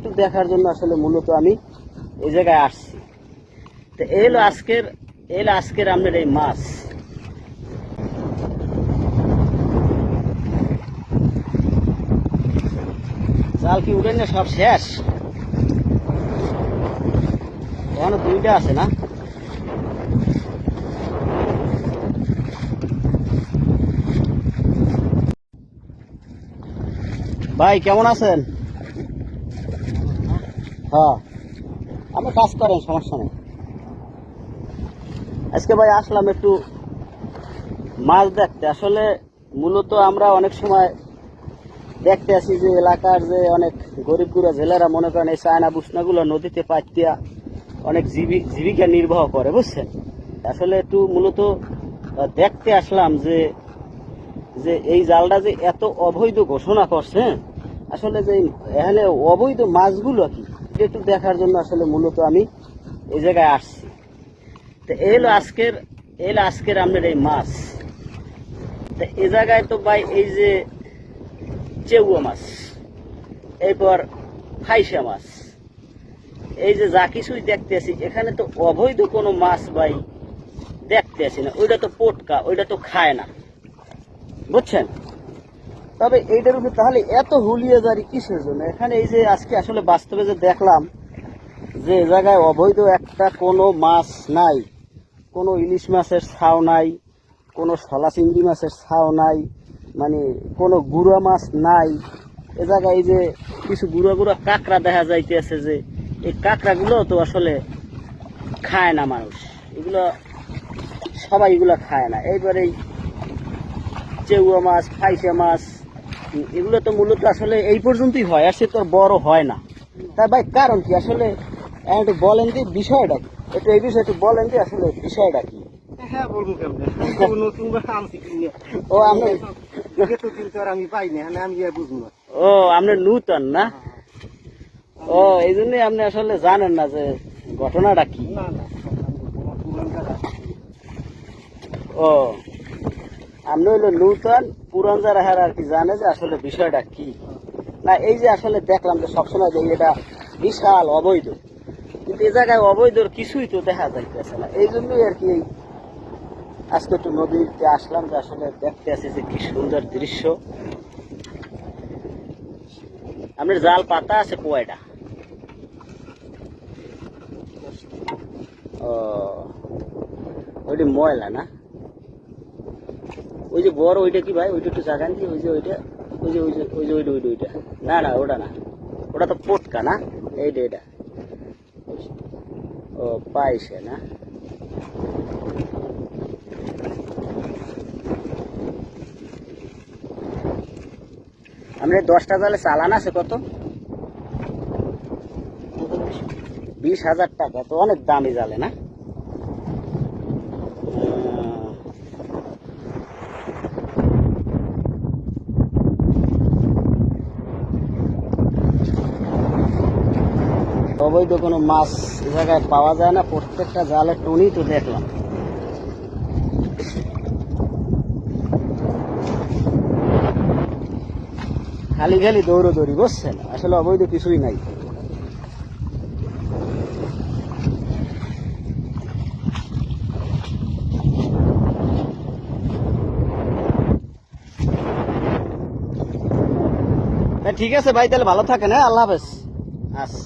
একটু দেখার জন্য আসলে মূলত আমি এই জায়গায় আসছি। তো এই হলো আজকের আপনার এই মাছ। জাল কি উঠে না সব শেষ? এখনো দুইটা আছে না? ভাই কেমন আছেন? হ্যাঁ, আপনি কাজ করেন, সমস্যা নেই। আজকে ভাই আসলাম একটু মাছ দেখতে। আসলে মূলত আমরা অনেক সময় দেখতে আসি যে এলাকার যে অনেক গরিব গুড়া জেলেরা মনে করেন এই চায়না বুসনাগুলো নদীতে পাইতিয়া অনেক জীবিকা নির্বাহ করে, বুঝছেন। আসলে একটু মূলত দেখতে আসলাম যে যে এই জালটা যে এত অবৈধ ঘোষণা করছে, আসলে যে এখানে অবৈধ মাছগুলো কি একটু দেখার জন্য আসলে মূলত আমি এই জায়গায় আসছি। তো এই হলো আজকের আপনার এই মাছ। তো এই জায়গায় তো ভাই এই যে চেউয়া মাছ, এরপর ফাইসা মাছ, এই যে যা কিছুই দেখতে আছি, এখানে তো অবৈধ কোনো মাছ ভাই দেখতে আসি না। ওইটা তো পটকা, ওইটা তো খায় না, বুঝছেন। তবে এইটার উপরে তাহলে এত হুলিয়ে জারি কিসের জন্য? এখানে এই যে আজকে আসলে বাস্তবে যে দেখলাম যে এ জায়গায় অবৈধ একটা কোনো মাছ নাই, কোনো ইলিশ মাছের ছাও নাই, কোনো শলা চিংড়ি মাছের ছাও নাই, মানে কোনো গুড়া মাছ নাই। এ জায়গায় এই যে কিছু গুড়া কাঁকড়া দেখা যাইতেছে, যে এই কাঁকড়াগুলো তো আসলে খায় না মানুষ, এগুলো সবাই এগুলো খায় না। এইবার এই চেউয়া মাছ, ফাইসা মাছ, এগুলো তো মূলত আসলে এই পর্যন্তই হয়, আর সে তো বড় হয় না। তাই ভাই কারণ কি আসলে একটু বলেন দি বিষয়টা কি, একটু এই বিষয়ে একটু বলেন দি আসলে বিষয়টা কি। হ্যাঁ, বলবো কেমনে, নতুন আনছি কিনে। ও আপনি এতদিন তো আর আমি পাই না, আমি বুঝবো না। ও আপনি নূতন না? ও এই জন্যই আপনি আসলে জানেন না যে ঘটনাটা কি। না না, ও আপনি হইলো নূতন, পুরান যারা হ্যাঁ আর কি জানে যে আসলে বিষয়টা কি না। এই যে আসলে দেখলাম যে সবসময় যে এটা বিশাল অবৈধ, কিন্তু এই জায়গায় অবৈধর কিছুই তো দেখা যাইতেছে না। এই জন্যই আর কি আজকে একটু নদীতে আসলাম, যে আসলে দেখতে আসি যে কি সুন্দর দৃশ্য। আপনার জাল পাতা আছে কয়টা? ও ওইটা ময়লা না? ওই যে বড় ওইটা কি ভাই? ওইটা একটু জাগান দিয়ে, ওই যে ওইটা, ওই যে ওই যে ওই যে ওইটা ওইটা ওইটা না না, ওটা না, ওটা তো পটকা না, এইটা এটা। ও পাইছে না? আমরা 10টা জালে চালান আছে কত? 20,000 টাকা, তো অনেক দামি জালে না? অবৈধ কোনো মাছ এ জায়গায় পাওয়া যায় না, প্রত্যেকটা জালের টনি তো দেখলাম। খালি খালি দৌড়ি, বুঝছেন, আসলে অবৈধ কিছুই নাই। ঠিক আছে ভাই, তাহলে ভালো থাকেন। হ্যাঁ, আল্লাহ হাফেজ। আচ্ছা।